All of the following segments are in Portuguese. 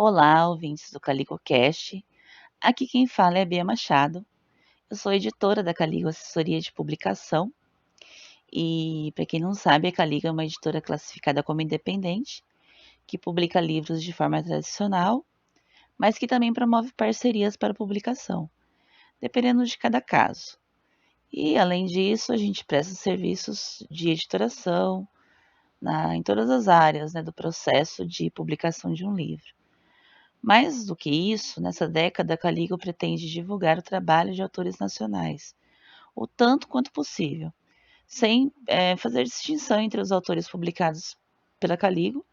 Olá, ouvintes do CaligoCast. Aqui quem fala é a Bia Machado. Eu sou editora da Caligo Assessoria de Publicação. E, para quem não sabe, a Caligo é uma editora classificada como independente, que publica livros de forma tradicional, mas que também promove parcerias para publicação, dependendo de cada caso. E, além disso, a gente presta serviços de editoração em todas as áreas, do processo de publicação de um livro. Mais do que isso, nessa década, a Caligo pretende divulgar o trabalho de autores nacionais, o tanto quanto possível, sem fazer distinção entre os autores publicados pela Caligo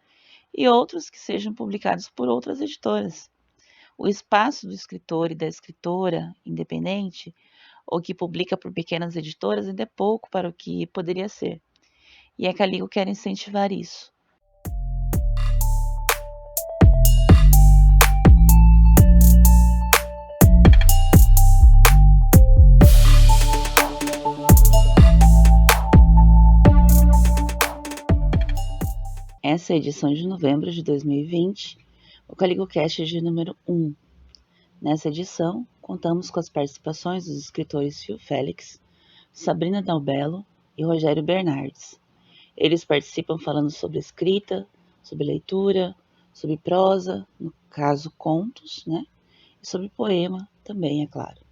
e outros que sejam publicados por outras editoras. O espaço do escritor e da escritora independente, ou que publica por pequenas editoras, ainda é pouco para o que poderia ser. E a Caligo quer incentivar isso. Essa é a edição de novembro de 2020, o CaligoCast de número 1. Nessa edição, contamos com as participações dos escritores Phil Félix, Sabrina Dalbello e Rogério Bernardes. Eles participam falando sobre escrita, sobre leitura, sobre prosa, no caso contos, e sobre poema também, é claro.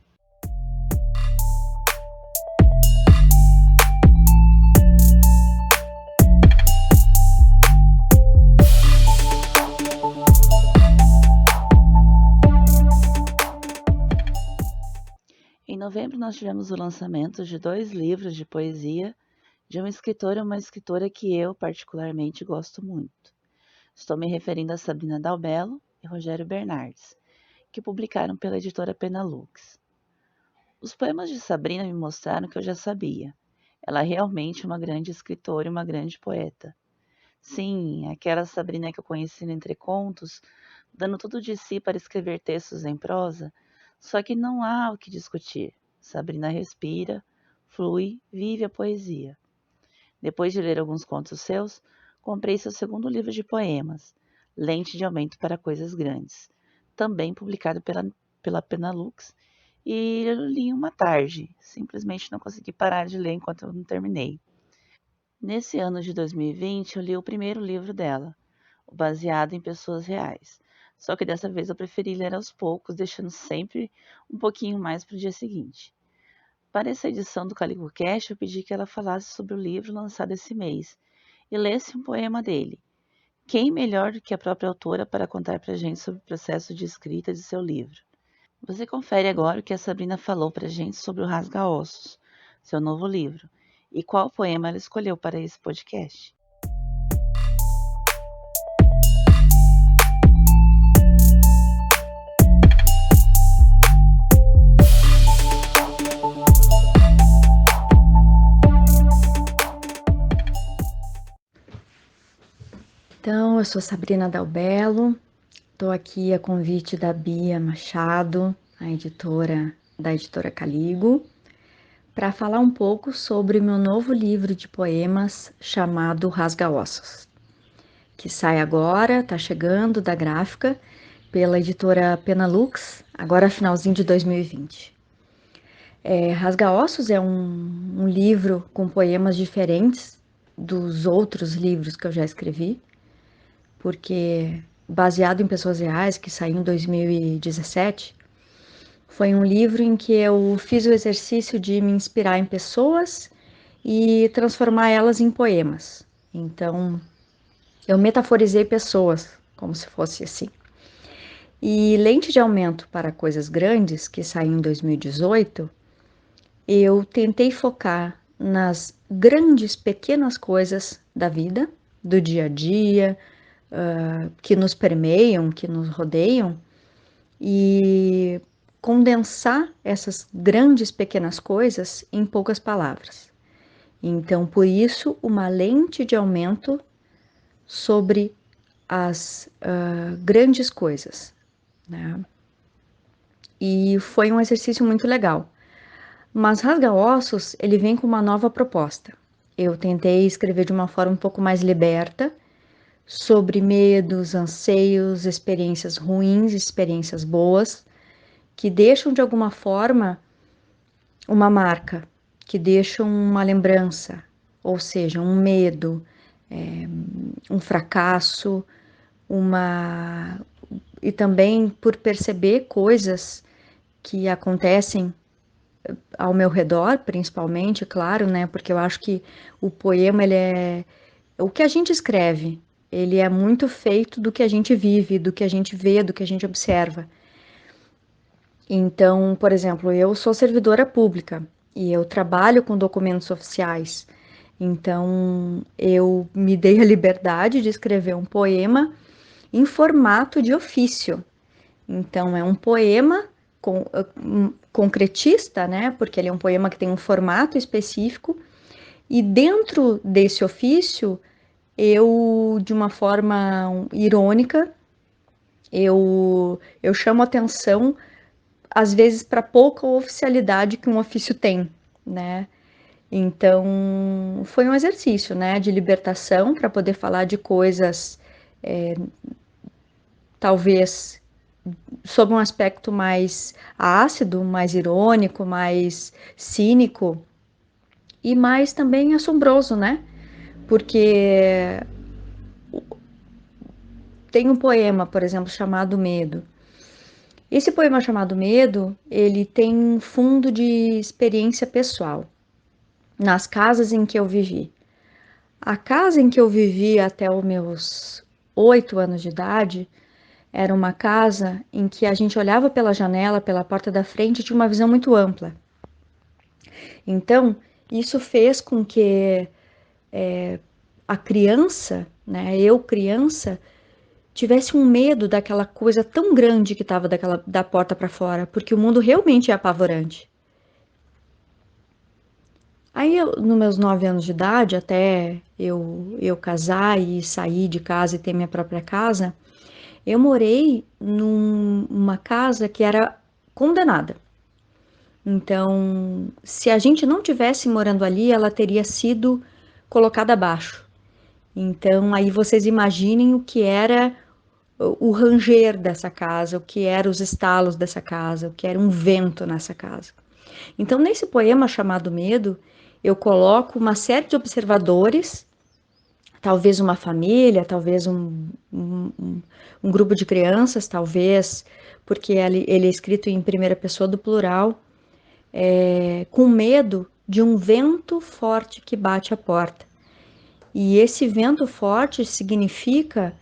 Em novembro, nós tivemos o lançamento de 2 livros de poesia de um escritor e uma escritora que eu particularmente gosto muito. Estou me referindo a Sabrina Dalbello e Rogério Bernardes, que publicaram pela editora Penalux. Os poemas de Sabrina me mostraram que eu já sabia. Ela é realmente uma grande escritora e uma grande poeta. Sim, aquela Sabrina que eu conheci no Entre Contos, dando tudo de si para escrever textos em prosa, só que não há o que discutir. Sabrina respira, flui, vive a poesia. Depois de ler alguns contos seus, comprei seu segundo livro de poemas, Lente de Aumento para Coisas Grandes, também publicado pela Penalux, e eu li em uma tarde. Simplesmente não consegui parar de ler enquanto eu não terminei. Nesse ano de 2020, eu li o primeiro livro dela, o Baseado em Pessoas Reais. Só que dessa vez eu preferi ler aos poucos, deixando sempre um pouquinho mais para o dia seguinte. Para essa edição do CaligoCast, eu pedi que ela falasse sobre o livro lançado esse mês e lesse um poema dele. Quem melhor do que a própria autora para contar para a gente sobre o processo de escrita de seu livro? Você confere agora o que a Sabrina falou para a gente sobre o Rasga-Ossos, seu novo livro, e qual poema ela escolheu para esse podcast. Então, eu sou Sabrina Dalbello, estou aqui a convite da Bia Machado, a editora da editora Caligo, para falar um pouco sobre o meu novo livro de poemas chamado Rasga-Ossos, que sai agora, está chegando da gráfica, pela editora Penalux, agora finalzinho de 2020. Rasga-Ossos é um livro com poemas diferentes dos outros livros que eu já escrevi, porque baseado em pessoas reais, que saiu em 2017, foi um livro em que eu fiz o exercício de me inspirar em pessoas e transformar elas em poemas. Então, eu metaforizei pessoas, como se fosse assim. E Lente de Aumento para Coisas Grandes, que saiu em 2018, eu tentei focar nas grandes, pequenas coisas da vida, do dia a dia, que nos permeiam, que nos rodeiam, e condensar essas grandes, pequenas coisas em poucas palavras. Então, por isso, uma lente de aumento sobre as grandes coisas, né? E foi um exercício muito legal. Mas Rasga-Ossos, ele vem com uma nova proposta. Eu tentei escrever de uma forma um pouco mais liberta, sobre medos, anseios, experiências ruins, experiências boas, que deixam de alguma forma uma marca, que deixam uma lembrança, ou seja, um medo, um fracasso, uma e também por perceber coisas que acontecem ao meu redor, principalmente, claro, né? Porque eu acho que o poema ele é o que a gente escreve, ele é muito feito do que a gente vive, do que a gente vê, do que a gente observa. Então, por exemplo, eu sou servidora pública e eu trabalho com documentos oficiais. Então, eu me dei a liberdade de escrever um poema em formato de ofício. Então, é um poema concretista, né? Porque ele é um poema que tem um formato específico. E dentro desse ofício, eu, de uma forma irônica, eu chamo atenção, às vezes, para pouca oficialidade que um ofício tem, né? Então, foi um exercício, né, de libertação para poder falar de coisas, talvez, sob um aspecto mais ácido, mais irônico, mais cínico e mais também assombroso, né? Porque tem um poema, por exemplo, chamado Medo. Esse poema chamado Medo, ele tem um fundo de experiência pessoal nas casas em que eu vivi. A casa em que eu vivi até os meus 8 anos de idade era uma casa em que a gente olhava pela janela, pela porta da frente, e tinha uma visão muito ampla. Então, isso fez com que a criança, né, eu criança, tivesse um medo daquela coisa tão grande que estava da porta para fora, porque o mundo realmente é apavorante. Aí, nos meus 9 anos de idade, até eu casar e sair de casa e ter minha própria casa, eu morei numa casa que era condenada. Então, se a gente não tivesse morando ali, ela teria sido colocada abaixo. Então, aí vocês imaginem o que era o ranger dessa casa, o que eram os estalos dessa casa, o que era um vento nessa casa. Então, nesse poema chamado Medo, eu coloco uma série de observadores, talvez uma família, talvez um grupo de crianças, talvez, porque ele é escrito em primeira pessoa do plural, com medo de um vento forte que bate a porta. E esse vento forte significa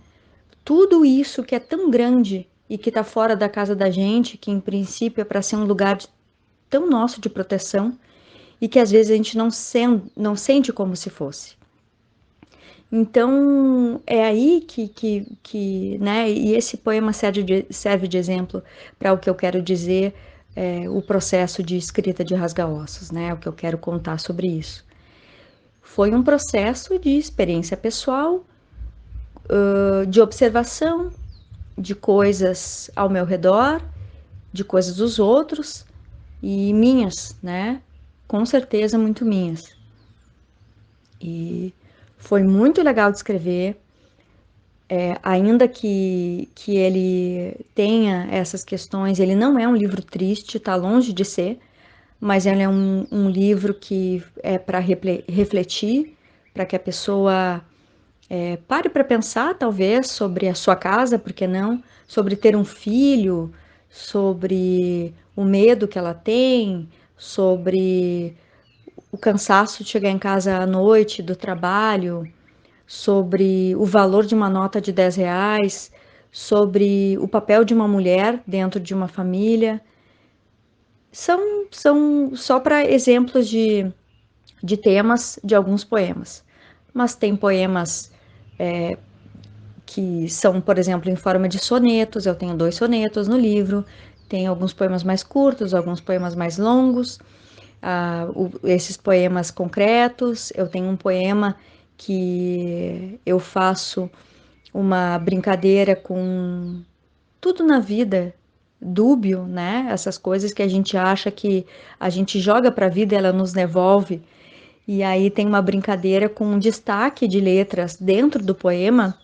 tudo isso que é tão grande e que está fora da casa da gente, que em princípio é para ser um lugar tão nosso de proteção e que às vezes a gente não sente como se fosse. Então é aí né? E esse poema serve de exemplo para o que eu quero dizer, o processo de escrita de Rasga-Ossos, né? O que eu quero contar sobre isso. Foi um processo de experiência pessoal, de observação de coisas ao meu redor, de coisas dos outros e minhas, né? Com certeza muito minhas. E foi muito legal de escrever, ainda que ele tenha essas questões, ele não é um livro triste, está longe de ser, mas ele é um livro que é para refletir, para que a pessoa pare para pensar, talvez, sobre a sua casa, por que não? Sobre ter um filho, sobre o medo que ela tem, sobre o cansaço de chegar em casa à noite do trabalho, sobre o valor de uma nota de R$ 10, sobre o papel de uma mulher dentro de uma família. São só para exemplos de temas de alguns poemas. Mas tem poemas que são, por exemplo, em forma de sonetos. Eu tenho 2 sonetos no livro. Tem alguns poemas mais curtos, alguns poemas mais longos. Esses poemas concretos. Eu tenho um poema que eu faço uma brincadeira com tudo na vida, dúbio, né? Essas coisas que a gente acha que a gente joga para a vida, ela nos devolve. E aí tem uma brincadeira com um destaque de letras dentro do poema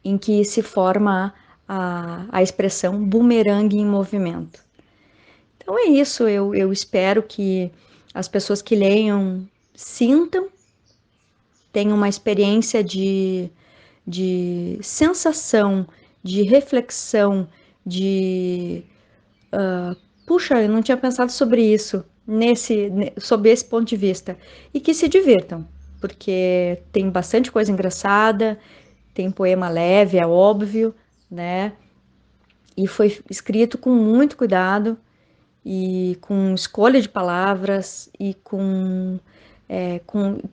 em que se forma a expressão bumerangue em movimento. Então é isso, eu espero que as pessoas que leiam sintam, tenham uma experiência de sensação, de reflexão, de puxa, eu não tinha pensado sobre isso, sob esse ponto de vista, e que se divirtam, porque tem bastante coisa engraçada, tem poema leve, é óbvio, né? E foi escrito com muito cuidado e com escolha de palavras e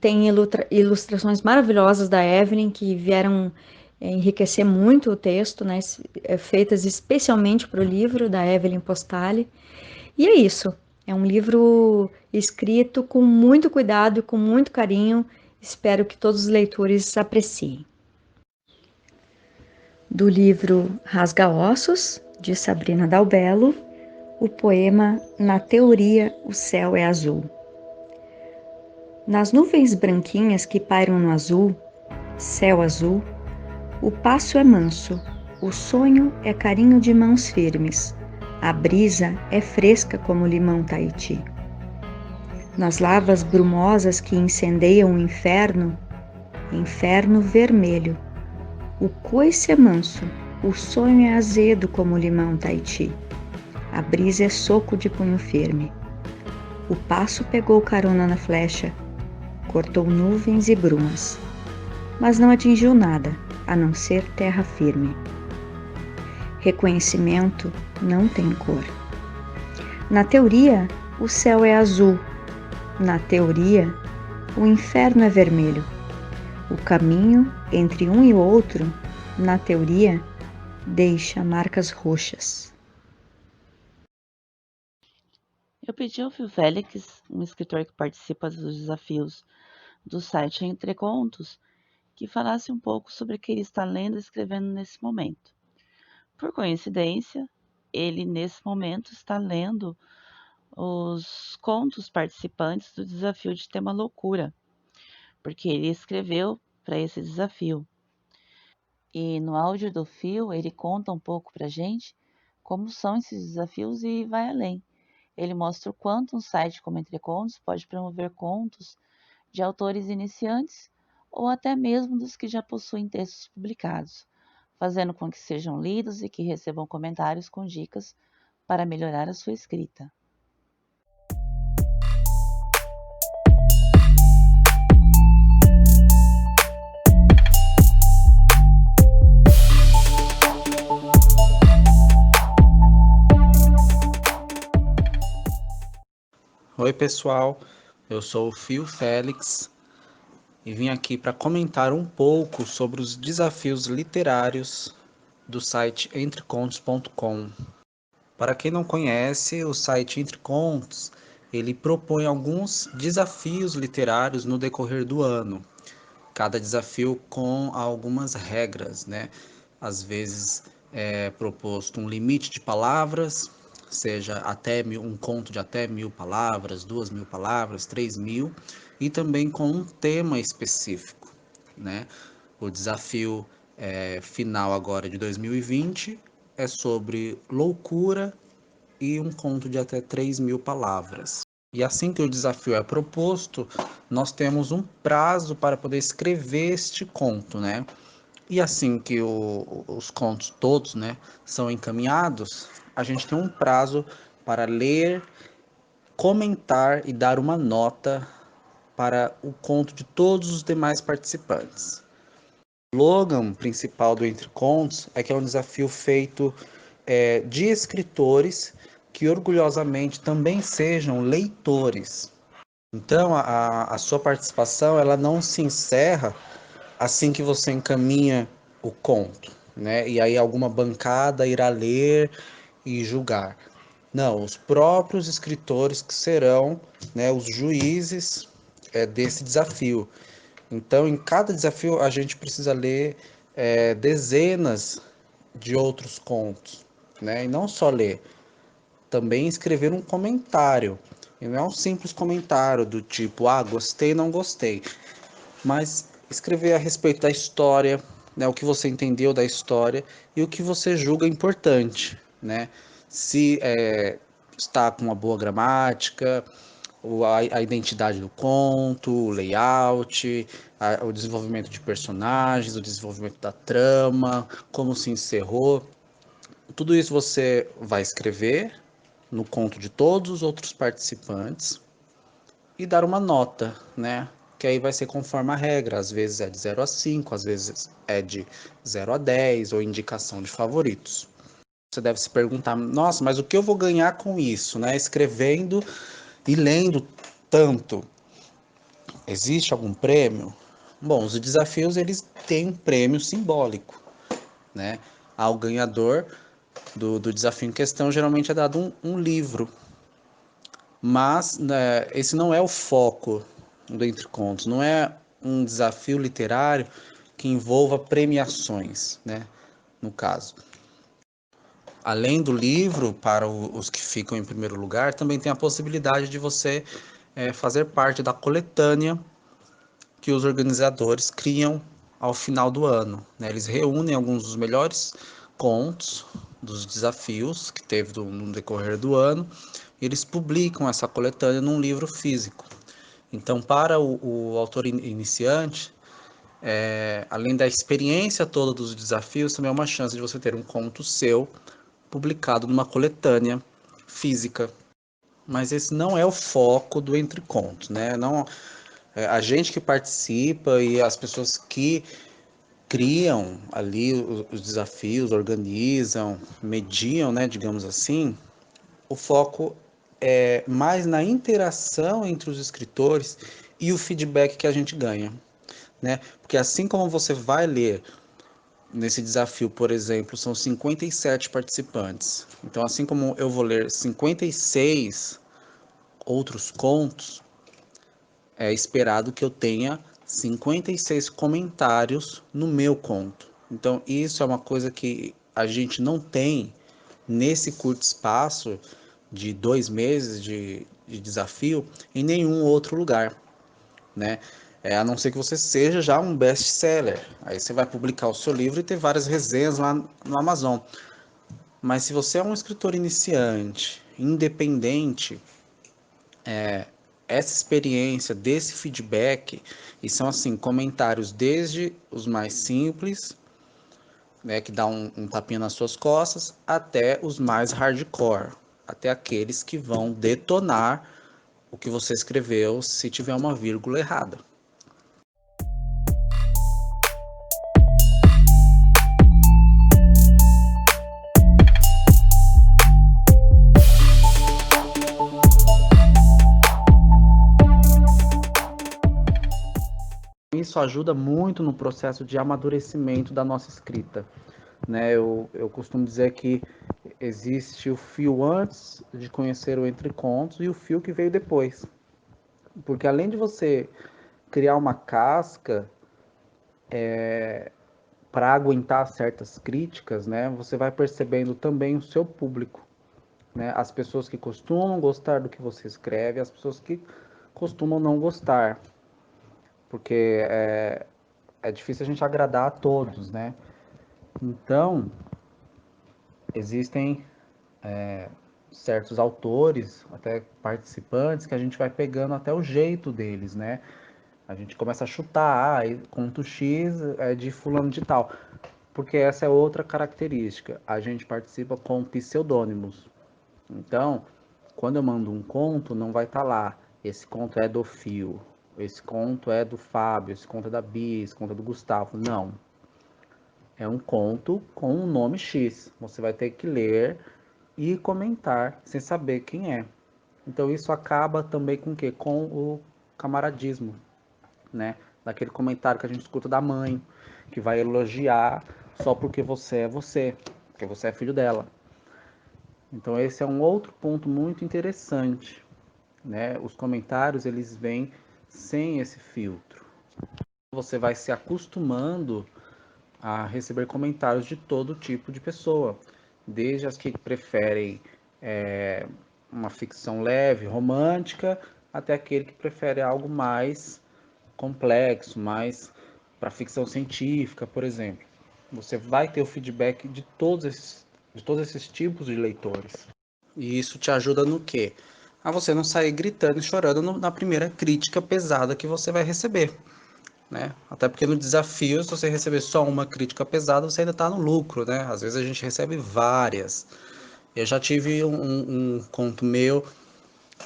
tem ilustrações maravilosas da Evelyn que vieram enriquecer muito o texto, né, feitas especialmente para o livro da Evelyn Postale. E é isso. É um livro escrito com muito cuidado e com muito carinho. Espero que todos os leitores apreciem. Do livro Rasga-Ossos, de Sabrina Dalbello, o poema Na Teoria o Céu é Azul. Nas nuvens branquinhas que pairam no azul, céu azul, o passo é manso, o sonho é carinho de mãos firmes, a brisa é fresca como limão Tahiti. Nas lavas brumosas que incendeiam o inferno, inferno vermelho, o coice é manso, o sonho é azedo como limão Tahiti. A brisa é soco de punho firme. O passo pegou carona na flecha, cortou nuvens e brumas, mas não atingiu nada, a não ser terra firme. Reconhecimento não tem cor. Na teoria, o céu é azul. Na teoria, o inferno é vermelho. O caminho entre um e outro, na teoria, deixa marcas roxas. Eu pedi ao Phil Félix, um escritor que participa dos desafios do site Entre Contos, que falasse um pouco sobre o que ele está lendo e escrevendo nesse momento. Por coincidência, ele nesse momento está lendo os contos participantes do desafio de tema loucura, porque ele escreveu para esse desafio. E no áudio do Phil, ele conta um pouco para a gente como são esses desafios e vai além. Ele mostra o quanto um site como Entre Contos pode promover contos de autores iniciantes ou até mesmo dos que já possuem textos publicados, fazendo com que sejam lidos e que recebam comentários com dicas para melhorar a sua escrita. Oi pessoal, eu sou o Phil Félix e vim aqui para comentar um pouco sobre os desafios literários do site entrecontos.com. Para quem não conhece, o site Entre Contos, ele propõe alguns desafios literários no decorrer do ano. Cada desafio com algumas regras, né? Às vezes é proposto um limite de palavras, seja até um conto de até 1.000 palavras, 2.000 palavras, 3.000, e também com um tema específico, né? O desafio final agora de 2020 é sobre loucura e um conto de até 3.000 palavras. E assim que o desafio é proposto, nós temos um prazo para poder escrever este conto, né? E assim que os contos todos, né, são encaminhados, a gente tem um prazo para ler, comentar e dar uma nota para o conto de todos os demais participantes. O slogan principal do Entre Contos é que é um desafio feito de escritores que orgulhosamente também sejam leitores. Então, a sua participação ela não se encerra assim que você encaminha o conto, né? E aí alguma bancada irá ler e julgar. Não, os próprios escritores que serão, né, os juízes desse desafio. Então, em cada desafio, a gente precisa ler dezenas de outros contos, né? E não só ler, também escrever um comentário. E não é um simples comentário do tipo, gostei, não gostei. Mas escrever a respeito da história, né, o que você entendeu da história e o que você julga importante, né? Se está com uma boa gramática, a identidade do conto, o layout, o desenvolvimento de personagens, o desenvolvimento da trama, como se encerrou. Tudo isso você vai escrever no conto de todos os outros participantes e dar uma nota, né? Que aí vai ser conforme a regra, às vezes é de 0 a 5, às vezes é de 0 a 10, ou indicação de favoritos. Você deve se perguntar, nossa, mas o que eu vou ganhar com isso, né? Escrevendo e lendo tanto. Existe algum prêmio? Bom, os desafios, eles têm um prêmio simbólico, né? Ao ganhador do desafio em questão, geralmente é dado um livro. Mas, né, esse não é o foco do Entre Contos, não é um desafio literário que envolva premiações, né, no caso. Além do livro, para os que ficam em primeiro lugar, também tem a possibilidade de você fazer parte da coletânea que os organizadores criam ao final do ano, né? Eles reúnem alguns dos melhores contos dos desafios que teve no decorrer do ano e eles publicam essa coletânea num livro físico. Então, para o autor iniciante, além da experiência toda dos desafios, também é uma chance de você ter um conto seu publicado numa coletânea física. Mas esse não é o foco do Entre Contos, né? Não, a gente que participa e as pessoas que criam ali os desafios, organizam, mediam, né, digamos assim, o foco é mais na interação entre os escritores e o feedback que a gente ganha, né? Porque assim como você vai ler nesse desafio, por exemplo, são 57 participantes. Então, assim como eu vou ler 56 outros contos, é esperado que eu tenha 56 comentários no meu conto. Então, isso é uma coisa que a gente não tem nesse curto espaço de 2 meses de desafio em nenhum outro lugar, né? A não ser que você seja já um best-seller. Aí você vai publicar o seu livro e ter várias resenhas lá no Amazon. Mas se você é um escritor iniciante, independente, essa experiência desse feedback, e são assim, comentários desde os mais simples, né, que dá um tapinha nas suas costas, até os mais hardcore, até aqueles que vão detonar o que você escreveu se tiver uma vírgula errada. Isso ajuda muito no processo de amadurecimento da nossa escrita, né? Eu costumo dizer que existe o fio antes de conhecer o Entre Contos e o fio que veio depois. Porque além de você criar uma casca para aguentar certas críticas, né, você vai percebendo também o seu público, né? As pessoas que costumam gostar do que você escreve, as pessoas que costumam não gostar, porque é difícil a gente agradar a todos, né? Então, existem certos autores, até participantes, que a gente vai pegando até o jeito deles, né? A gente começa a chutar, conto X é de fulano de tal. Porque essa é outra característica. A gente participa com pseudônimos. Então, quando eu mando um conto, não vai estar lá. Esse conto é do Fio, esse conto é do Fábio, esse conto é da Bia, esse conto é do Gustavo. Não. É um conto com um nome X. Você vai ter que ler e comentar sem saber quem é. Então isso acaba também com o quê? Com o camaradismo, né? Daquele comentário que a gente escuta da mãe, que vai elogiar só porque você é você, porque você é filho dela. Então esse é um outro ponto muito interessante, né? Os comentários, eles vêm sem esse filtro. Você vai se acostumando a receber comentários de todo tipo de pessoa, desde as que preferem uma ficção leve, romântica, até aquele que prefere algo mais complexo, mais para ficção científica, por exemplo. Você vai ter o feedback de todos esses tipos de leitores. E isso te ajuda no quê? A você não sair gritando e chorando na primeira crítica pesada que você vai receber, né? Até porque no desafio, se você receber só uma crítica pesada, você ainda está no lucro, né? Às vezes a gente recebe várias. Eu já tive um conto meu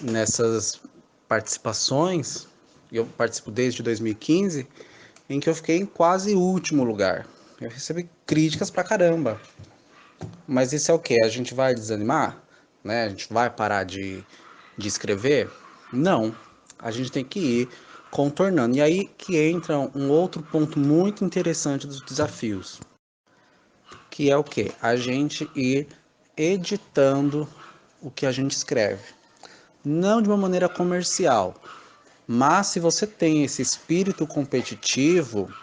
nessas participações, eu participo desde 2015, em que eu fiquei em quase último lugar. Eu recebi críticas pra caramba. Mas isso é o quê? A gente vai desanimar? Né? A gente vai parar de escrever? Não. A gente tem que ir contornando. E aí que entra um outro ponto muito interessante dos desafios, que é o quê? A gente ir editando o que a gente escreve. Não de uma maneira comercial, mas se você tem esse espírito competitivo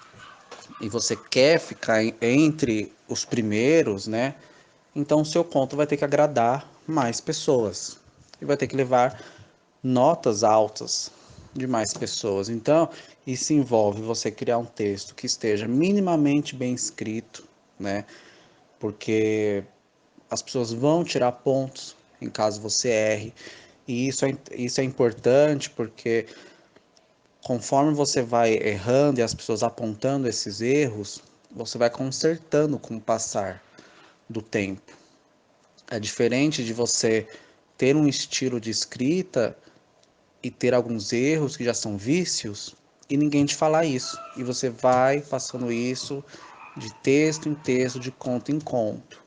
e você quer ficar entre os primeiros, né? Então o seu conto vai ter que agradar mais pessoas e vai ter que levar notas altas de mais pessoas. Então, isso envolve você criar um texto que esteja minimamente bem escrito, né? Porque as pessoas vão tirar pontos em caso você erre. E isso é importante porque conforme você vai errando e as pessoas apontando esses erros, você vai consertando com o passar do tempo. É diferente de você ter um estilo de escrita e ter alguns erros que já são vícios e ninguém te falar isso. E você vai passando isso de texto em texto, de conto em conto.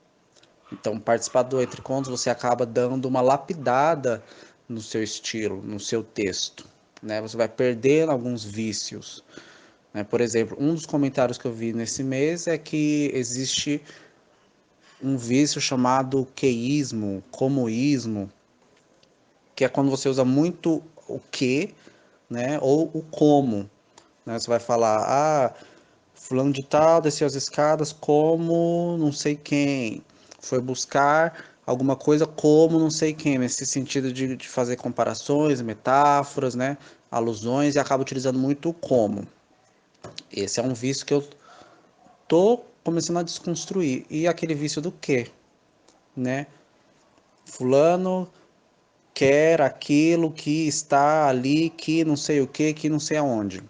Então, participar do Entre Contos, você acaba dando uma lapidada no seu estilo, no seu texto. Né? Você vai perdendo alguns vícios. Né? Por exemplo, um dos comentários que eu vi nesse mês é que existe um vício chamado queísmo, comoísmo, que é quando você usa muito o que, né, ou o como. Né? Você vai falar, fulano de tal desceu as escadas como não sei quem, foi buscar alguma coisa como não sei quem, nesse sentido de fazer comparações, metáforas, né, alusões, e acaba utilizando muito o como. Esse é um vício que eu tô começando a desconstruir. E aquele vício do quê? Né? Fulano quer aquilo que está ali, que não sei o que não sei aonde.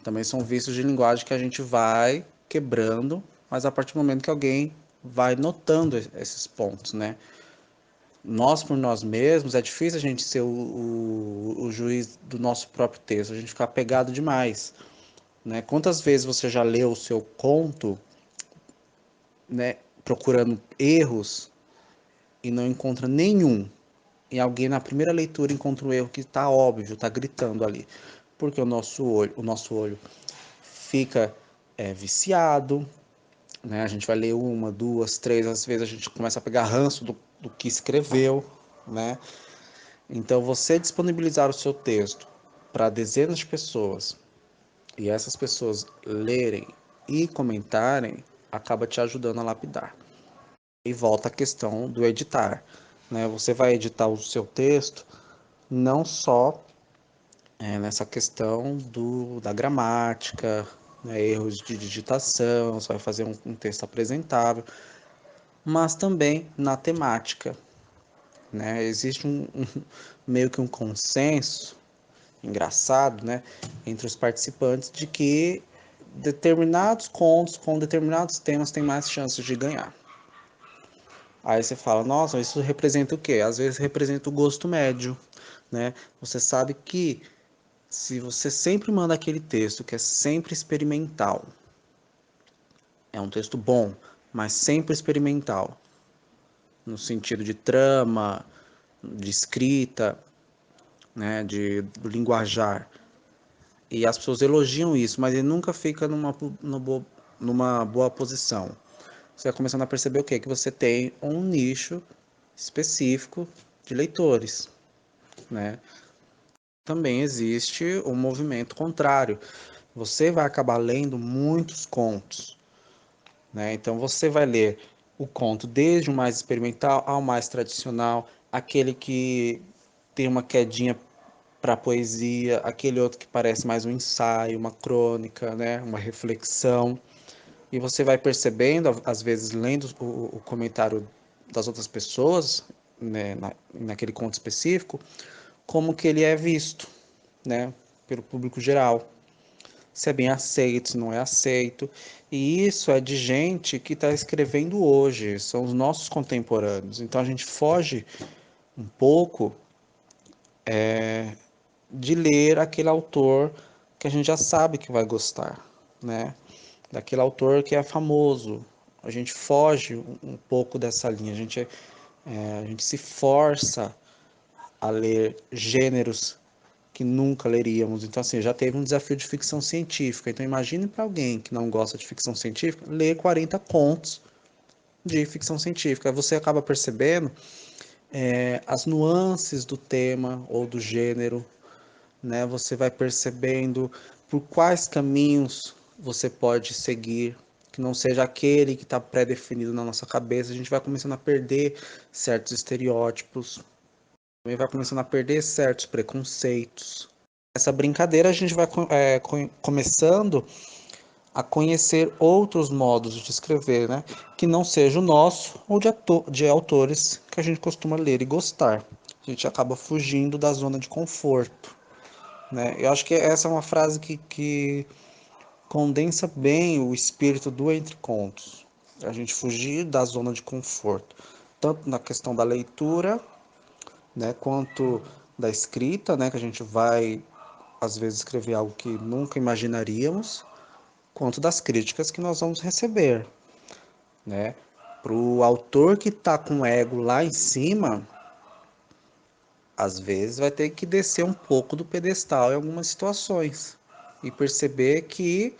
Também são vícios de linguagem que a gente vai quebrando, mas a partir do momento que alguém vai notando esses pontos, né? Nós, por nós mesmos, é difícil a gente ser o juiz do nosso próprio texto, a gente ficar pegado demais, né? Quantas vezes você já leu o seu conto, né, procurando erros e não encontra nenhum? E alguém na primeira leitura encontra um erro que está óbvio, está gritando ali. Porque o nosso olho fica viciado, né? A gente vai ler uma, duas, três, às vezes a gente começa a pegar ranço do que escreveu, né? Então você disponibilizar o seu texto para dezenas de pessoas e essas pessoas lerem e comentarem, acaba te ajudando a lapidar. E volta a questão do editar, né? Você vai editar o seu texto não só nessa questão da gramática, né, erros de digitação, você vai fazer um texto apresentável, mas também na temática. Né? Existe meio que um consenso engraçado, né, entre os participantes de que determinados contos com determinados temas têm mais chances de ganhar. Aí você fala, nossa, isso representa o quê? Às vezes representa o gosto médio, né? Você sabe que se você sempre manda aquele texto que é sempre experimental, é um texto bom, mas sempre experimental, no sentido de trama, de escrita, né, do linguajar, e as pessoas elogiam isso, mas ele nunca fica numa boa posição. Você vai começando a perceber o quê? Que você tem um nicho específico de leitores, né? Também existe um movimento contrário. Você vai acabar lendo muitos contos, né? Então você vai ler o conto desde o mais experimental ao mais tradicional, aquele que tem uma quedinha para a poesia, aquele outro que parece mais um ensaio, uma crônica, né? Uma reflexão. E você vai percebendo, às vezes lendo o comentário das outras pessoas, né, naquele conto específico, como que ele é visto, né, pelo público geral. Se é bem aceito, se não é aceito. E isso é de gente que está escrevendo hoje, são os nossos contemporâneos. Então a gente foge um pouco de ler aquele autor que a gente já sabe que vai gostar, né? Daquele autor que é famoso. A gente foge um pouco dessa linha, a gente se força a ler gêneros que nunca leríamos. Então, assim, já teve um desafio de ficção científica. Então, imagine para alguém que não gosta de ficção científica, ler 40 contos de ficção científica. Você acaba percebendo as nuances do tema ou do gênero, né? Você vai percebendo por quais caminhos você pode seguir, que não seja aquele que está pré-definido na nossa cabeça. A gente vai começando a perder certos estereótipos, também vai começando a perder certos preconceitos. Essa brincadeira a gente vai começando a conhecer outros modos de escrever, né? Que não seja o nosso ou de autores que a gente costuma ler e gostar. A gente acaba fugindo da zona de conforto, né? Eu acho que essa é uma frase que condensa bem o espírito do Entre Contos. A gente fugir da zona de conforto, tanto na questão da leitura, né, quanto da escrita, né, que a gente vai às vezes escrever algo que nunca imaginaríamos, quanto das críticas que nós vamos receber, né? Para o autor que está com o ego lá em cima, às vezes vai ter que descer um pouco do pedestal em algumas situações e perceber que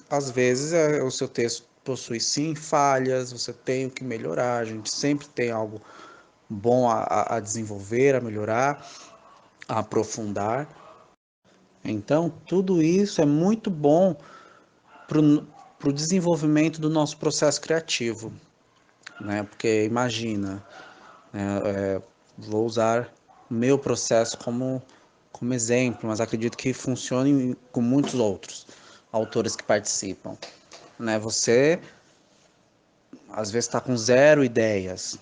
às vezes o seu texto possui sim falhas, você tem o que melhorar, a gente sempre tem algo bom a desenvolver, a melhorar, a aprofundar. Então, tudo isso é muito bom para o desenvolvimento do nosso processo criativo, né? Porque imagina, vou usar o meu processo como exemplo, mas acredito que funcione com muitos outros autores que participam, né? Você às vezes está com zero ideias.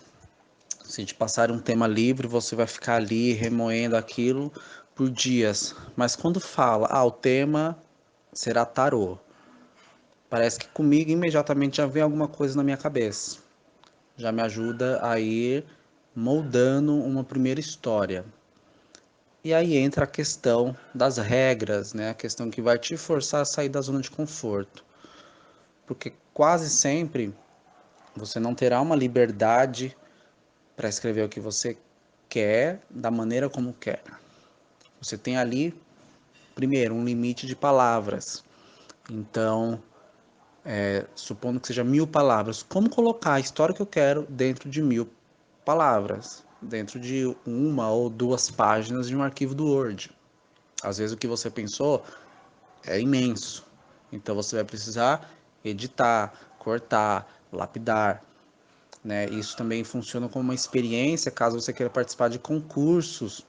Se te passar um tema livre, você vai ficar ali remoendo aquilo por dias. Mas quando fala, o tema será tarô, parece que comigo imediatamente já vem alguma coisa na minha cabeça. Já me ajuda a ir moldando uma primeira história. E aí entra a questão das regras, né? A questão que vai te forçar a sair da zona de conforto. Porque quase sempre você não terá uma liberdade para escrever o que você quer, da maneira como quer. Você tem ali, primeiro, um limite de palavras. Então, supondo que seja 1000 palavras, como colocar a história que eu quero dentro de 1000 palavras? Dentro de uma ou duas páginas de um arquivo do Word. Às vezes o que você pensou é imenso. Então você vai precisar editar, cortar, lapidar, né? Isso também funciona como uma experiência caso você queira participar de concursos,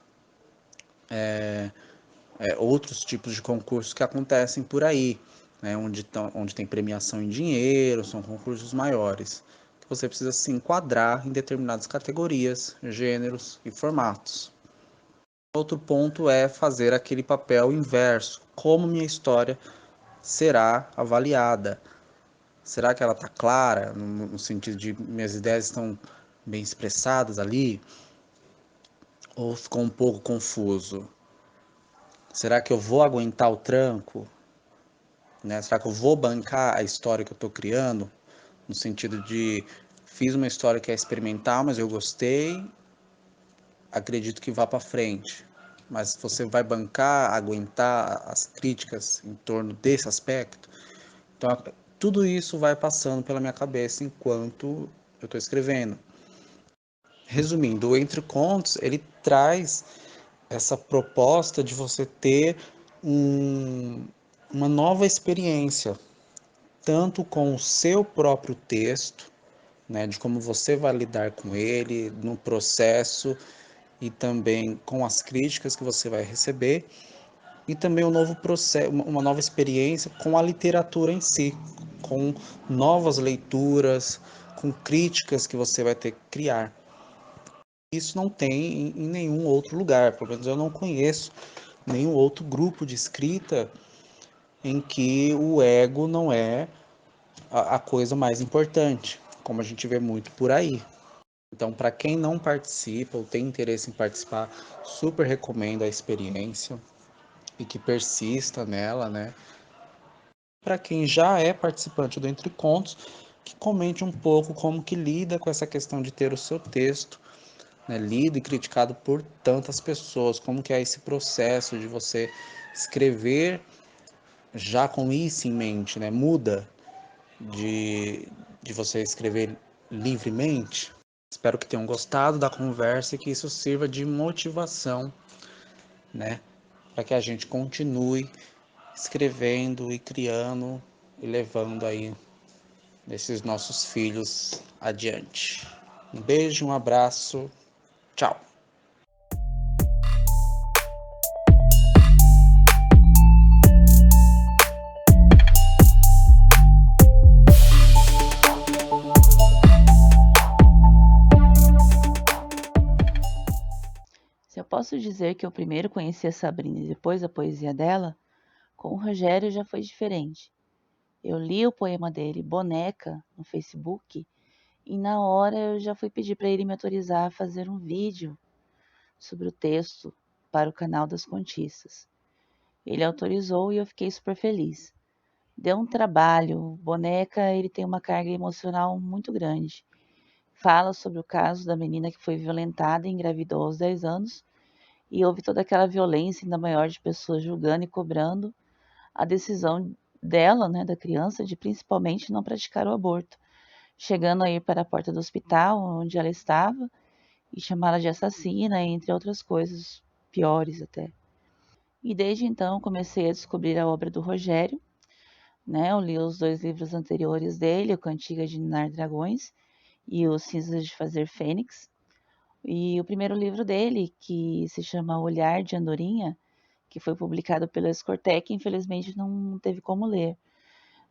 outros tipos de concursos que acontecem por aí, né? Onde tem premiação em dinheiro, são concursos maiores. Você precisa se enquadrar em determinadas categorias, gêneros e formatos. Outro ponto é fazer aquele papel inverso. Como minha história será avaliada? Será que ela está clara, no sentido de minhas ideias estão bem expressadas ali? Ou ficou um pouco confuso? Será que eu vou aguentar o tranco? Né? Será que eu vou bancar a história que eu estou criando? No sentido de, fiz uma história que é experimental, mas eu gostei, acredito que vá para frente. Mas você vai bancar, aguentar as críticas em torno desse aspecto? Então, tudo isso vai passando pela minha cabeça enquanto eu estou escrevendo. Resumindo, o Entre Contos, ele traz essa proposta de você ter uma nova experiência, tanto com o seu próprio texto, né, de como você vai lidar com ele no processo e também com as críticas que você vai receber, e também um novo processo, uma nova experiência com a literatura em si, com novas leituras, com críticas que você vai ter que criar. Isso não tem em nenhum outro lugar, pelo menos eu não conheço nenhum outro grupo de escrita em que o ego não é a coisa mais importante, como a gente vê muito por aí. Então, para quem não participa ou tem interesse em participar, super recomendo a experiência e que persista nela, né? Para quem já é participante do Entre Contos, que comente um pouco como que lida com essa questão de ter o seu texto, né, lido e criticado por tantas pessoas, como que é esse processo de você escrever já com isso em mente, né? Muda de você escrever livremente. Espero que tenham gostado da conversa e que isso sirva de motivação, né? Para que a gente continue escrevendo e criando e levando aí esses nossos filhos adiante. Um beijo, um abraço, tchau! Se eu posso dizer que eu primeiro conheci a Sabrina e depois a poesia dela, com o Rogério já foi diferente. Eu li o poema dele, Boneca, no Facebook, e na hora eu já fui pedir para ele me autorizar a fazer um vídeo sobre o texto para o canal das Contistas. Ele autorizou e eu fiquei super feliz. Deu um trabalho, Boneca ele tem uma carga emocional muito grande. Fala sobre o caso da menina que foi violentada e engravidou aos 10 anos e houve toda aquela violência ainda maior de pessoas julgando e cobrando a decisão dela, né, da criança, de principalmente não praticar o aborto, chegando a ir para a porta do hospital onde ela estava e chamá-la de assassina, entre outras coisas piores até. E desde então comecei a descobrir a obra do Rogério, né? Eu li os 2 livros anteriores dele, o Cantiga de Ninar Dragões e o Cinzas de Fazer Fênix. E o primeiro livro dele, que se chama O Olhar de Andorinha, que foi publicado pela Escortec, infelizmente não teve como ler.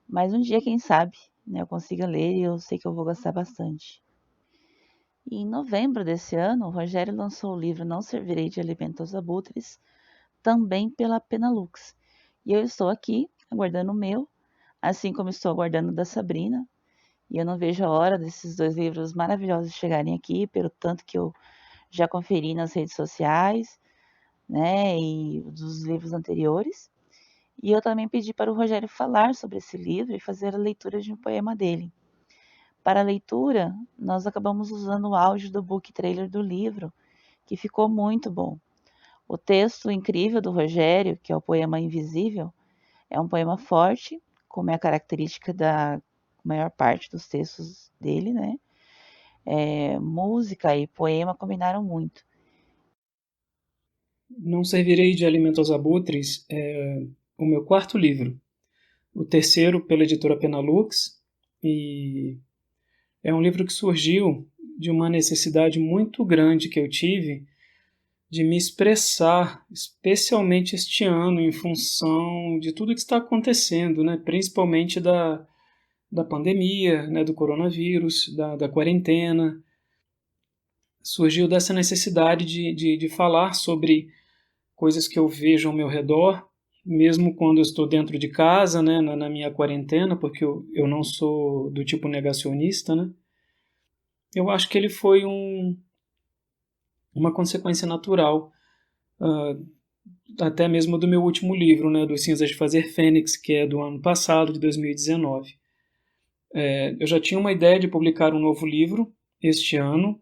Mas um dia, quem sabe, né, eu consiga ler e eu sei que eu vou gostar bastante. E em novembro desse ano, o Rogério lançou o livro Não Servirei de Alimento aos Abutres, também pela Penalux. E eu estou aqui aguardando o meu, assim como estou aguardando o da Sabrina. E eu não vejo a hora desses 2 livros maravilhosos chegarem aqui, pelo tanto que eu já conferi nas redes sociais, né, e dos livros anteriores. E eu também pedi para o Rogério falar sobre esse livro e fazer a leitura de um poema dele. Para a leitura, nós acabamos usando o áudio do book trailer do livro, que ficou muito bom. O texto incrível do Rogério, que é o poema Invisível, é um poema forte, como é a característica da maior parte dos textos dele, né? Música e poema combinaram muito. Não Servirei de Alimento aos Abutres é o meu 4º livro. O terceiro pela editora Penalux, e é um livro que surgiu de uma necessidade muito grande que eu tive de me expressar, especialmente este ano, em função de tudo que está acontecendo, né? Principalmente da pandemia, né? Do coronavírus, da quarentena. Surgiu dessa necessidade de falar sobre coisas que eu vejo ao meu redor, mesmo quando eu estou dentro de casa, né, na minha quarentena, porque eu não sou do tipo negacionista, né? Eu acho que ele foi uma consequência natural, até mesmo do meu último livro, né, dos Cinzas de Fazer Fênix, que é do ano passado, de 2019. Eu já tinha uma ideia de publicar um novo livro este ano,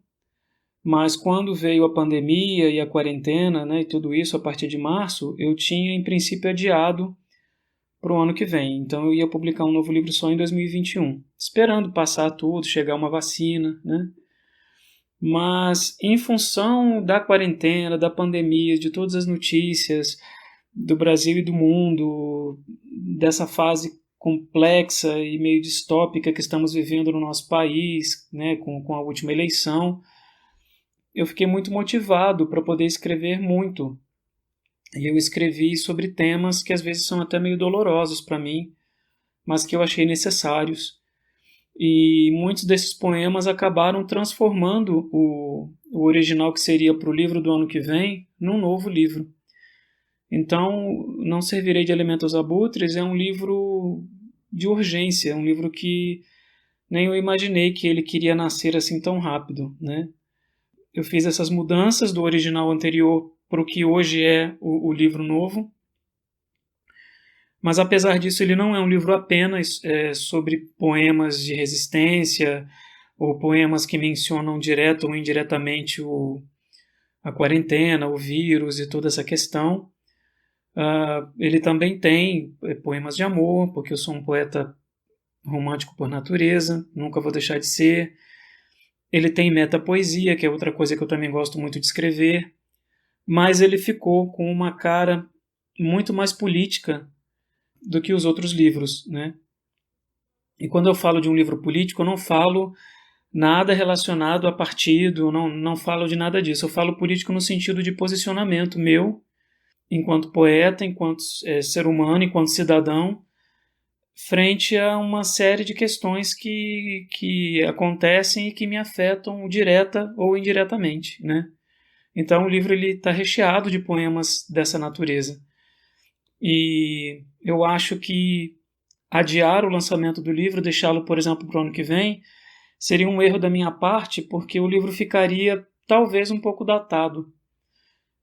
mas quando veio a pandemia e a quarentena, né, e tudo isso a partir de março, eu tinha em princípio adiado para o ano que vem. Então eu ia publicar um novo livro só em 2021, esperando passar tudo, chegar uma vacina, né? Mas em função da quarentena, da pandemia, de todas as notícias do Brasil e do mundo, dessa fase complexa e meio distópica que estamos vivendo no nosso país, né, com a última eleição, eu fiquei muito motivado para poder escrever muito. E eu escrevi sobre temas que às vezes são até meio dolorosos para mim, mas que eu achei necessários. E muitos desses poemas acabaram transformando o original que seria para o livro do ano que vem num novo livro. Então, Não Servirei de Alimento aos Abutres é um livro de urgência, um livro que nem eu imaginei que ele queria nascer assim tão rápido, né? Eu fiz essas mudanças do original anterior para o que hoje é o livro novo, mas apesar disso ele não é um livro apenas sobre poemas de resistência ou poemas que mencionam direto ou indiretamente a quarentena, o vírus e toda essa questão. Ele também tem poemas de amor, porque eu sou um poeta romântico por natureza, nunca vou deixar de ser. Ele tem metapoesia, que é outra coisa que eu também gosto muito de escrever, mas ele ficou com uma cara muito mais política do que os outros livros, né? E quando eu falo de um livro político, eu não falo nada relacionado a partido, não falo de nada disso. Eu falo político no sentido de posicionamento meu, enquanto poeta, enquanto ser humano, enquanto cidadão, frente a uma série de questões que acontecem e que me afetam direta ou indiretamente, né? Então o livro está recheado de poemas dessa natureza. E eu acho que adiar o lançamento do livro, deixá-lo, por exemplo, para o ano que vem, seria um erro da minha parte, porque o livro ficaria talvez um pouco datado.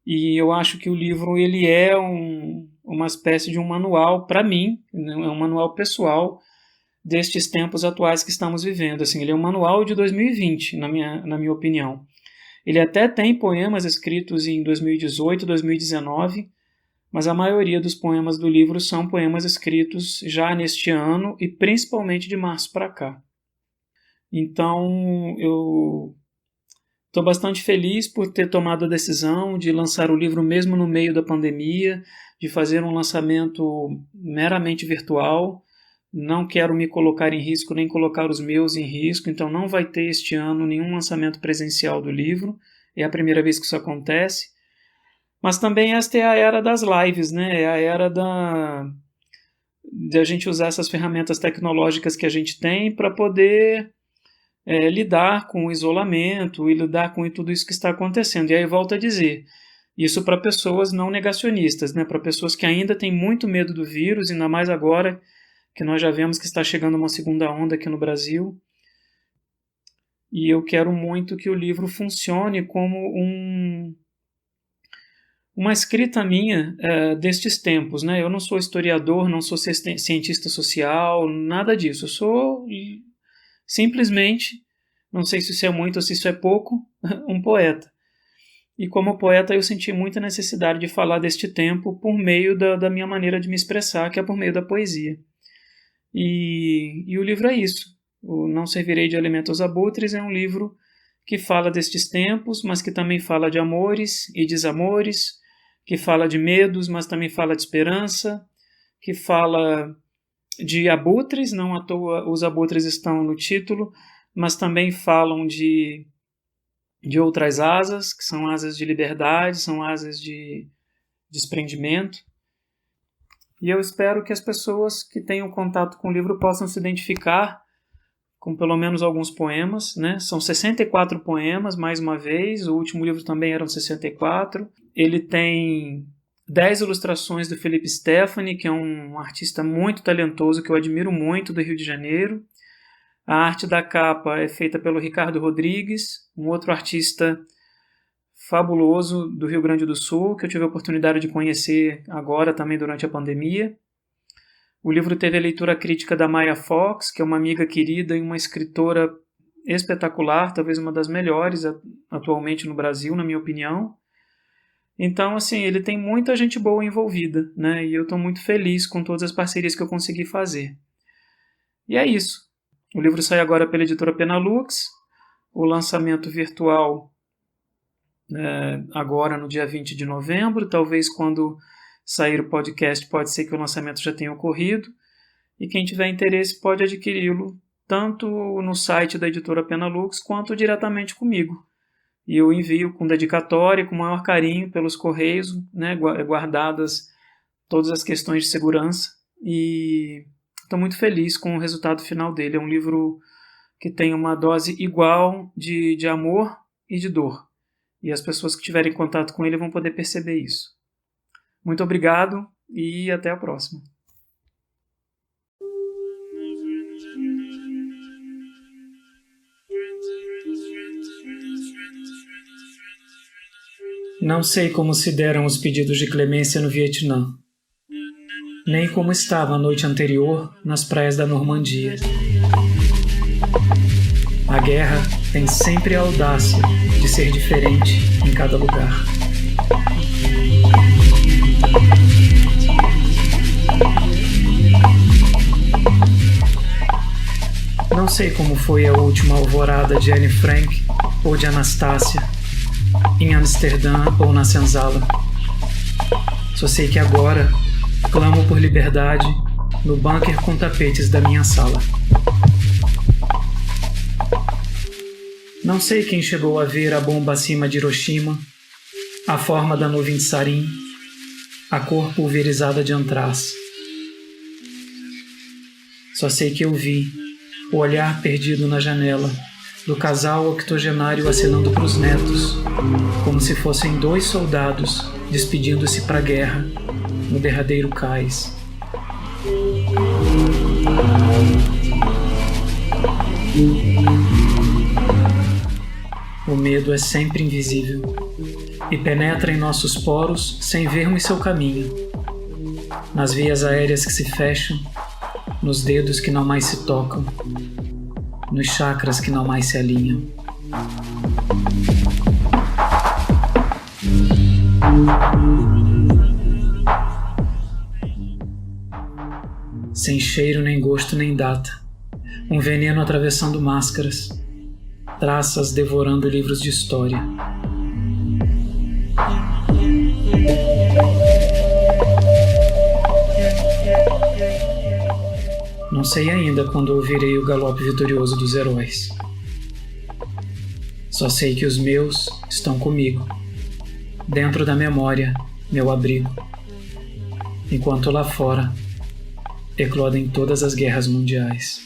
E eu acho que o livro ele é uma espécie de um manual para mim, né? É um manual pessoal destes tempos atuais que estamos vivendo. Assim, ele é um manual de 2020, na minha opinião. Ele até tem poemas escritos em 2018, 2019, mas a maioria dos poemas do livro são poemas escritos já neste ano e principalmente de março para cá. Então, eu estou bastante feliz por ter tomado a decisão de lançar o livro mesmo no meio da pandemia, de fazer um lançamento meramente virtual. Não quero me colocar em risco, nem colocar os meus em risco, então não vai ter este ano nenhum lançamento presencial do livro. É a primeira vez que isso acontece. Mas também esta é a era das lives, né? É a era de a gente usar essas ferramentas tecnológicas que a gente tem para poder lidar com o isolamento e lidar com tudo isso que está acontecendo. E aí volto a dizer, isso para pessoas não negacionistas, né? Para pessoas que ainda têm muito medo do vírus, ainda mais agora que nós já vemos que está chegando uma segunda onda aqui no Brasil. E eu quero muito que o livro funcione como uma escrita minha destes tempos, né? Eu não sou historiador, não sou cientista social, nada disso. Eu sou simplesmente, não sei se isso é muito ou se isso é pouco, um poeta. E como poeta eu senti muita necessidade de falar deste tempo por meio da minha maneira de me expressar, que é por meio da poesia. E o livro é isso. O Não Servirei de Alimento aos Abutres é um livro que fala destes tempos, mas que também fala de amores e desamores, que fala de medos, mas também fala de esperança, que fala de abutres, não à toa os abutres estão no título, mas também falam de outras asas, que são asas de liberdade, são asas de desprendimento. E eu espero que as pessoas que tenham contato com o livro possam se identificar com pelo menos alguns poemas, né? São 64 poemas, mais uma vez, o último livro também eram 64. Ele tem 10 ilustrações do Felipe Stefani, que é um artista muito talentoso, que eu admiro muito, do Rio de Janeiro. A arte da capa é feita pelo Ricardo Rodrigues, um outro artista fabuloso do Rio Grande do Sul, que eu tive a oportunidade de conhecer agora também durante a pandemia. O livro teve a leitura crítica da Maya Fox, que é uma amiga querida e uma escritora espetacular, talvez uma das melhores atualmente no Brasil, na minha opinião. Então, assim, ele tem muita gente boa envolvida, né? E eu estou muito feliz com todas as parcerias que eu consegui fazer. E é isso. O livro sai agora pela editora Penalux, o lançamento virtual agora no dia 20 de novembro, talvez quando sair o podcast pode ser que o lançamento já tenha ocorrido, e quem tiver interesse pode adquiri-lo tanto no site da editora Penalux quanto diretamente comigo. E eu envio com dedicatória, com o maior carinho pelos correios, né, guardadas todas as questões de segurança, e Estou muito feliz com o resultado final dele. É um livro que tem uma dose igual de amor e de dor. E as pessoas que tiverem contato com ele vão poder perceber isso. Muito obrigado e até a próxima. Não sei como se deram os pedidos de clemência no Vietnã, nem como estava a noite anterior nas praias da Normandia. A guerra tem sempre a audácia de ser diferente em cada lugar. Não sei como foi a última alvorada de Anne Frank ou de Anastácia, em Amsterdã ou na Senzala. Só sei que agora clamo por liberdade no bunker com tapetes da minha sala. Não sei quem chegou a ver a bomba acima de Hiroshima, a forma da nuvem de sarim, a cor pulverizada de antraz. Só sei que eu vi o olhar perdido na janela do casal octogenário acenando para os netos, como se fossem 2 soldados despedindo-se para a guerra no derradeiro cais. O medo é sempre invisível e penetra em nossos poros sem vermos seu caminho, nas vias aéreas que se fecham, nos dedos que não mais se tocam, nos chakras que não mais se alinham. Sem cheiro, nem gosto, nem data, um veneno atravessando máscaras, traças devorando livros de história. Não sei ainda quando ouvirei o galope vitorioso dos heróis. Só sei que os meus estão comigo, dentro da memória, meu abrigo, enquanto lá fora eclodem todas as guerras mundiais.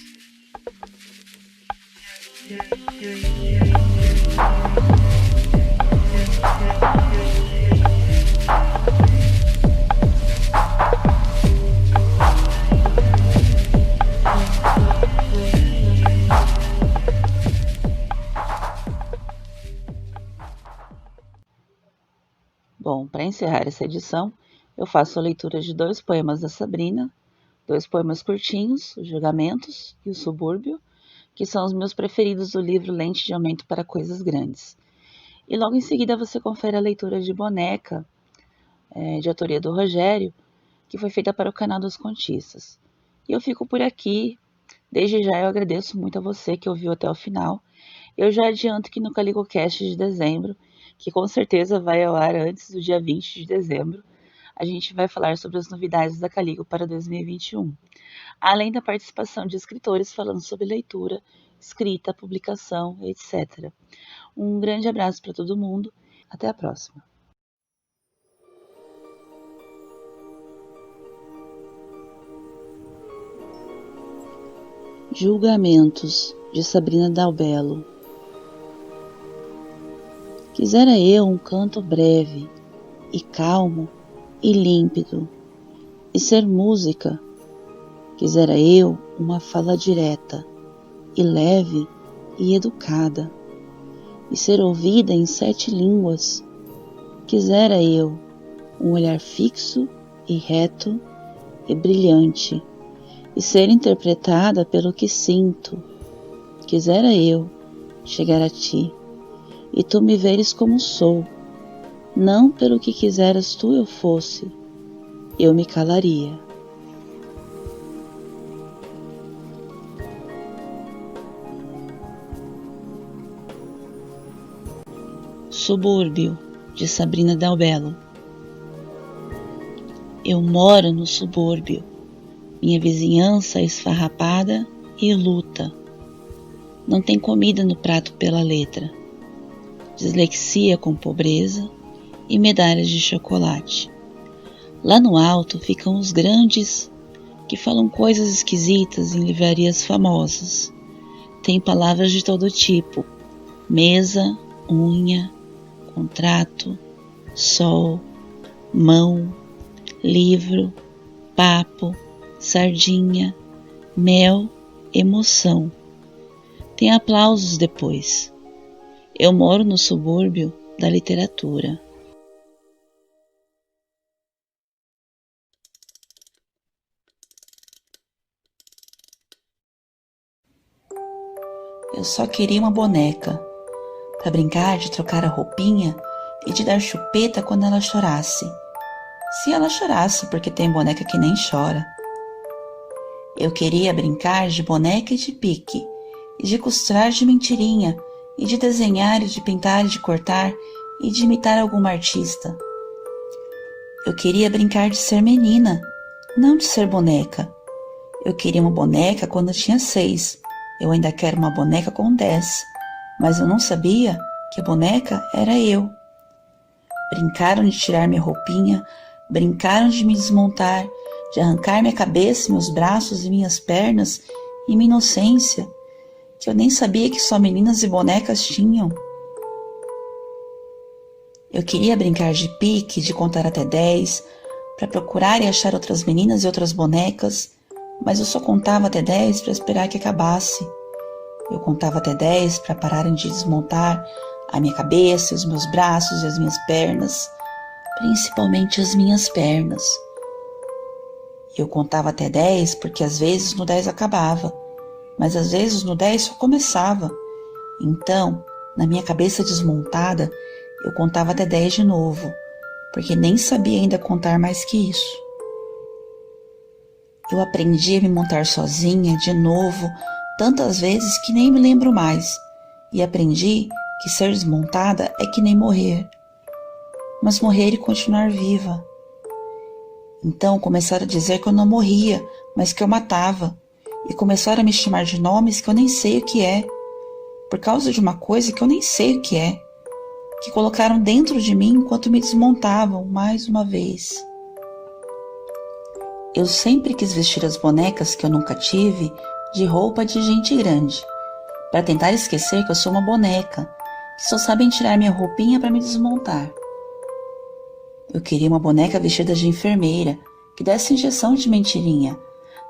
Bom, para encerrar essa edição, eu faço a leitura de 2 poemas da Sabrina, 2 poemas curtinhos, Os Julgamentos e O Subúrbio, que são os meus preferidos do livro Lente de Aumento para Coisas Grandes. E logo em seguida você confere a leitura de Boneca, de autoria do Rogério, que foi feita para o canal dos Contistas. E eu fico por aqui. Desde já eu agradeço muito a você que ouviu até o final. Eu já adianto que no CaligoCast de dezembro, que com certeza vai ao ar antes do dia 20 de dezembro, a gente vai falar sobre as novidades da Caligo para 2021, além da participação de escritores falando sobre leitura, escrita, publicação, etc. Um grande abraço para todo mundo, até a próxima. Julgamentos, de Sabrina Dalbello. Quisera eu um canto breve, e calmo, e límpido, e ser música. Quisera eu uma fala direta, e leve, e educada, e ser ouvida em 7 línguas. Quisera eu um olhar fixo, e reto, e brilhante, e ser interpretada pelo que sinto. Quisera eu chegar a ti, e tu me veres como sou, não pelo que quiseras tu eu fosse, eu me calaria. Subúrbio, de Sabrina Dalbello. Eu moro no subúrbio, minha vizinhança é esfarrapada e luta. Não tem comida no prato pela letra, dislexia com pobreza e medalhas de chocolate. Lá no alto ficam os grandes que falam coisas esquisitas em livrarias famosas. Tem palavras de todo tipo: mesa, unha, contrato, sol, mão, livro, papo, sardinha, mel, emoção. Tem aplausos depois. Eu moro no subúrbio da literatura. Eu só queria uma boneca, para brincar de trocar a roupinha e de dar chupeta quando ela chorasse. Se ela chorasse, porque tem boneca que nem chora. Eu queria brincar de boneca e de pique, e de costurar de mentirinha, e de desenhar, e de pintar, e de cortar, e de imitar alguma artista. Eu queria brincar de ser menina, não de ser boneca. Eu queria uma boneca quando eu tinha 6. Eu ainda quero uma boneca com 10, mas eu não sabia que a boneca era eu. Brincaram de tirar minha roupinha, brincaram de me desmontar, de arrancar minha cabeça, meus braços e minhas pernas e minha inocência, que eu nem sabia que só meninas e bonecas tinham. Eu queria brincar de pique, de contar até 10, para procurar e achar outras meninas e outras bonecas, mas eu só contava até 10 para esperar que acabasse. Eu contava até 10 para pararem de desmontar a minha cabeça, os meus braços e as minhas pernas, principalmente as minhas pernas. Eu contava até 10 porque às vezes no 10 acabava, mas às vezes no 10 só começava. Então, na minha cabeça desmontada, eu contava até 10 de novo, porque nem sabia ainda contar mais que isso. Eu aprendi a me montar sozinha de novo, tantas vezes que nem me lembro mais, e aprendi que ser desmontada é que nem morrer, mas morrer e continuar viva. Então começaram a dizer que eu não morria, mas que eu matava, e começaram a me chamar de nomes que eu nem sei o que é, por causa de uma coisa que eu nem sei o que é, que colocaram dentro de mim enquanto me desmontavam mais uma vez. Eu sempre quis vestir as bonecas que eu nunca tive de roupa de gente grande, para tentar esquecer que eu sou uma boneca, que só sabem tirar minha roupinha para me desmontar. Eu queria uma boneca vestida de enfermeira, que desse injeção de mentirinha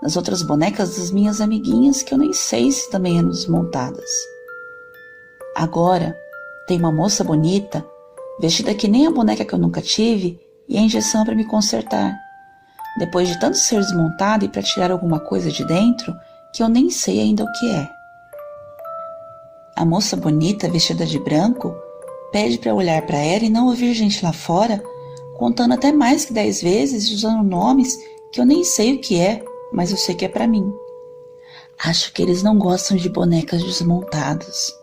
nas outras bonecas das minhas amiguinhas que eu nem sei se também eram desmontadas. Agora, tem uma moça bonita, vestida que nem a boneca que eu nunca tive, e a injeção para me consertar. Depois de tanto ser desmontada e para tirar alguma coisa de dentro, que eu nem sei ainda o que é. A moça bonita, vestida de branco, pede para eu olhar para ela e não ouvir gente lá fora, contando até mais que 10 vezes e usando nomes que eu nem sei o que é, mas eu sei que é para mim. Acho que eles não gostam de bonecas desmontadas.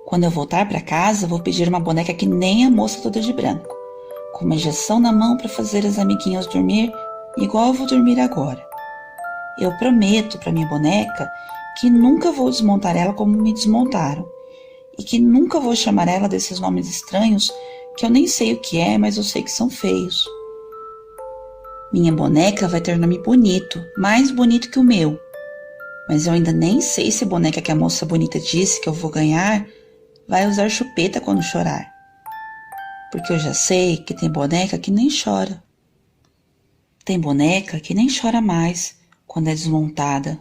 Quando eu voltar para casa, vou pedir uma boneca que nem a moça toda de branco, com uma injeção na mão para fazer as amiguinhas dormir igual eu vou dormir agora. Eu prometo para minha boneca que nunca vou desmontar ela como me desmontaram e que nunca vou chamar ela desses nomes estranhos que eu nem sei o que é, mas eu sei que são feios. Minha boneca vai ter nome bonito, mais bonito que o meu, mas eu ainda nem sei se a boneca que a moça bonita disse que eu vou ganhar vai usar chupeta quando chorar, porque eu já sei que tem boneca que nem chora. Tem boneca que nem chora mais quando é desmontada.